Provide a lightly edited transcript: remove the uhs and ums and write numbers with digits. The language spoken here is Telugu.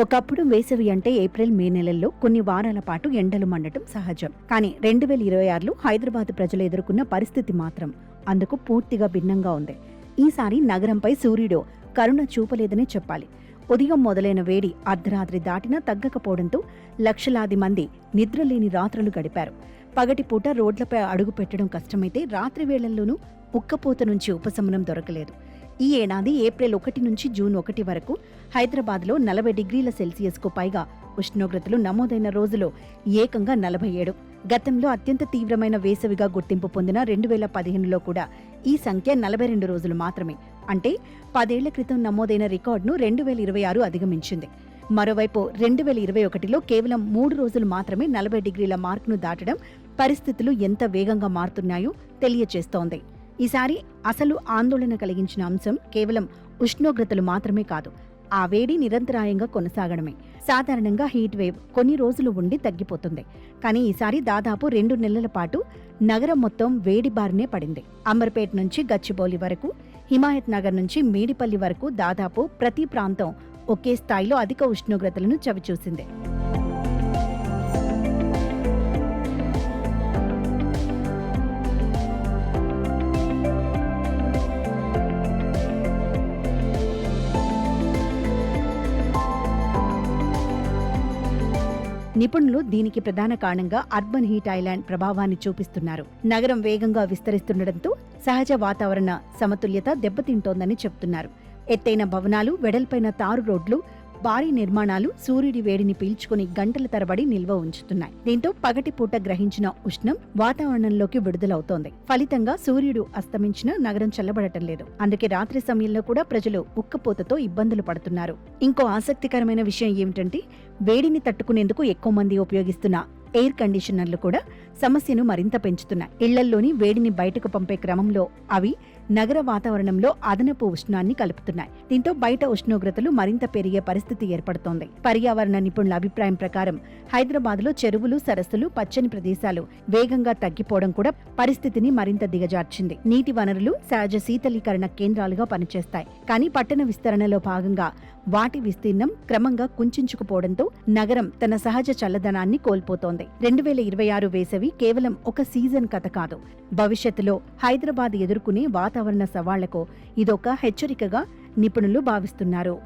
ఒకప్పుడు వేసవి అంటే ఏప్రిల్ మే నెలల్లో కొన్ని వారాల పాటు ఎండలు మండటం సహజం. కానీ 2026లో హైదరాబాద్ ప్రజలు ఎదుర్కొన్న పరిస్థితి మాత్రం అందుకు పూర్తిగా భిన్నంగా ఉంది. ఈసారి నగరంపై సూర్యుడు కరుణ చూపలేదనే చెప్పాలి. ఉదయం మొదలైన వేడి అర్ధరాత్రి దాటినా తగ్గకపోవడంతో లక్షలాది మంది నిద్రలేని రాత్రులు గడిపారు. పగటిపూట రోడ్లపై అడుగు పెట్టడం కష్టమైతే రాత్రి వేళల్లోనూ ఉక్కపోత నుంచి ఉపశమనం దొరకలేదు. ఈ ఏడాది ఏప్రిల్ 1 నుంచి జూన్ 1 వరకు హైదరాబాద్లో 40 డిగ్రీల సెల్సియస్కు పైగా ఉష్ణోగ్రతలు నమోదైన రోజులు ఏకంగా 47. గతంలో అత్యంత తీవ్రమైన వేసవిగా గుర్తింపు పొందిన 2015లో కూడా ఈ సంఖ్య 42 రోజులు మాత్రమే. అంటే 10 ఏళ్ల క్రితం నమోదైన రికార్డును 2026 అధిగమించింది. మరోవైపు 2021లో కేవలం 3 రోజులు మాత్రమే 40 డిగ్రీల మార్కును దాటడం పరిస్థితులు ఎంత వేగంగా మారుతున్నాయో తెలియచేస్తోంది. ఈసారి అసలు ఆందోళన కలిగించిన అంశం కేవలం ఉష్ణోగ్రతలు మాత్రమే కాదు, ఆ వేడి నిరంతరాయంగా కొనసాగడమే. సాధారణంగా హీట్ వేవ్ కొన్ని రోజులు ఉండి తగ్గిపోతుంది. కానీ ఈసారి దాదాపు 2 నెలల పాటు నగరం మొత్తం వేడి బారినే పడింది. అంబర్పేట్ నుంచి గచ్చిబౌలి వరకు, హిమాయత్ నగర్ నుంచి మేడిపల్లి వరకు దాదాపు ప్రతి ప్రాంతం ఒకే స్థాయిలో అధిక ఉష్ణోగ్రతలను చవిచూసింది. నిపుణులు దీనికి ప్రధాన కారణంగా అర్బన్ హీట్ ఐలాండ్ ప్రభావాన్ని చూపిస్తున్నారు. నగరం వేగంగా విస్తరిస్తుండటంతో సహజ వాతావరణ సమతుల్యత దెబ్బతింటోందని చెబుతున్నారు. ఎత్తైన భవనాలు, వెడల్పైన తారు రోడ్లు, భారీ నిర్మాణాలు సూర్యుడి వేడిని పీల్చుకుని గంటల తరబడి నిల్వ ఉంచుతున్నాయి. దీంతో పగటిపూట గ్రహించిన ఉష్ణం వాతావరణంలోకి విడుదలవుతోంది. ఫలితంగా సూర్యుడు అస్తమించినా నగరం చల్లబడటం లేదు. అందుకే రాత్రి సమయంలో కూడా ప్రజలు ఉక్కపోతతో ఇబ్బందులు పడుతున్నారు. ఇంకో ఆసక్తికరమైన విషయం ఏమిటంటే, వేడిని తట్టుకునేందుకు ఎక్కువ మంది ఉపయోగిస్తున్న ఎయిర్ కండిషనర్లు కూడా సమస్యను మరింత పెంచుతున్నాయి. ఇళ్లల్లోని వేడిని బయటకు పంపే క్రమంలో అవి నగర వాతావరణంలో అదనపు ఉష్ణాన్ని కలుపుతున్నాయి. దీంతో బయట ఉష్ణోగ్రతలు మరింత పెరిగే పరిస్థితి ఏర్పడుతోంది. పర్యావరణ నిపుణుల అభిప్రాయం ప్రకారం హైదరాబాద్లో చెరువులు, సరస్సులు, పచ్చని ప్రదేశాలు వేగంగా తగ్గిపోవడం కూడా పరిస్థితిని మరింత దిగజార్చింది. నీటి వనరులు సహజ శీతలీకరణ కేంద్రాలుగా పనిచేస్తాయి. కానీ పట్టణ విస్తరణలో భాగంగా వాటి విస్తీర్ణం క్రమంగా కుంచుకుపోవడంతో నగరం తన సహజ చల్లదనాన్ని కోల్పోతోంది. 2026 వేసవి కేవలం ఒక సీజన్ కథ కాదు. భవిష్యత్తులో హైదరాబాద్ ఎదుర్కొనే వాతావరణ సవాళ్లకు ఇదొక హెచ్చరికగా నిపుణులు భావిస్తున్నారు.